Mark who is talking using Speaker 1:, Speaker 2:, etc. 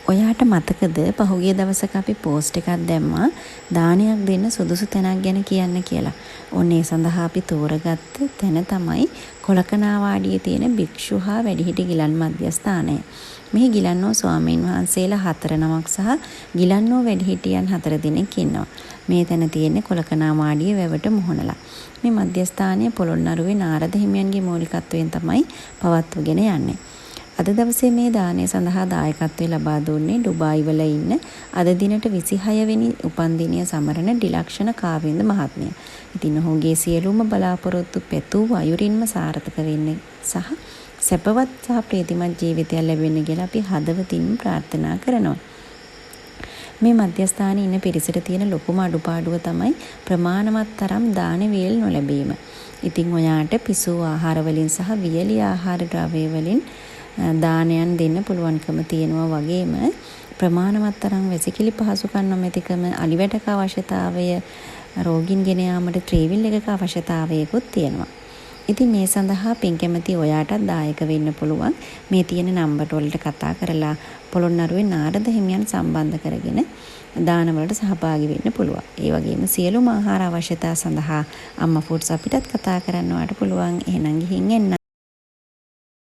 Speaker 1: ඔයාට මතකද පහුගිය දවසක අපි පෝස්ට් එකක් දැම්මා දානයක් දෙන්න සුදුසු තැනක් ගැන කියන්න කියලා. ඔන්න ඒ සඳහා අපි තෝරගත්ත තැන තමයි කොලකනාවාඩියේ තියෙන භික්ෂු හා වැඩිහිටි ගිලන් මධ්‍යස්ථානය. මෙහි ගිලන්නෝ ස්වාමීන් වහන්සේලා 4 නමක් සහ ගිලන්නෝ වැඩිහිටියන් 4 දෙනෙක් ඉන්නවා. මේ තැන තියෙන්නේ කොලකනාවාඩියේ වැවට මුහුණලා. මේ මධ්‍යස්ථානය පොළොන්නරුවේ නාරද හිමියන්ගේ මූලිකත්වයෙන් තමයි පවත්වගෙන යන්නේ. අද දවසේ මේ දානය සඳහා දායකත්වය ලබා දුන්නේ ඩුබායි වල ඉන්න අද දිනට 26 වෙනි උපන්දිනය සමරන ඩිලක්ෂණ කාවින්ද මහත්මිය. ඉතින් ඔහුගේ සියලුම බලාපොරොත්තු පැතූ අයුරින්ම සාර්ථක වෙන්න සහ සැපවත් සහ ප්‍රීතිමත් ජීවිතයක් ලැබෙන්න කියලා අපි හදවතින්ම ප්‍රාර්ථනා කරනවා. මේ මධ්‍යස්ථානයේ ඉන්න පිරිසට තියෙන ලොකුම අඩුපාඩුව තමයි ප්‍රමාණවත් තරම් දාන වේල් නොලැබීම. ඉතින් ඔයාට පිසු ආහාර වලින් සහ වියලි ආහාර ද්‍රව්‍ය වලින් දානයන් දෙන්න පුළුවන්කම තියෙනවා වගේම ප්‍රමාණවත් තරම් වැසිකිලි පහසුකම් නොමැතිකම අලිවැටක අවශ්‍යතාවය රෝගීන් ගෙන යාමට ත්‍රිවිල් එකක අවශ්‍යතාවයකුත් තියෙනවා. ඉතින් මේ සඳහා පින් කැමති ඔයාටත් දායක වෙන්න පුළුවන්. මේ තියෙන නම්බර වලට කතා කරලා පොළොන්නරුවේ නාරද හිමියන් සම්බන්ධ කරගෙන දානවලට සහභාගී වෙන්න පුළුවන්. ඒ වගේම සියලුම ආහාර අවශ්‍යතා සඳහා අම්මා ෆුඩ්ස් අපිටත් කතා කරන්න ඔයාලට පුළුවන්. එහෙනම් ගිහින් එන්න.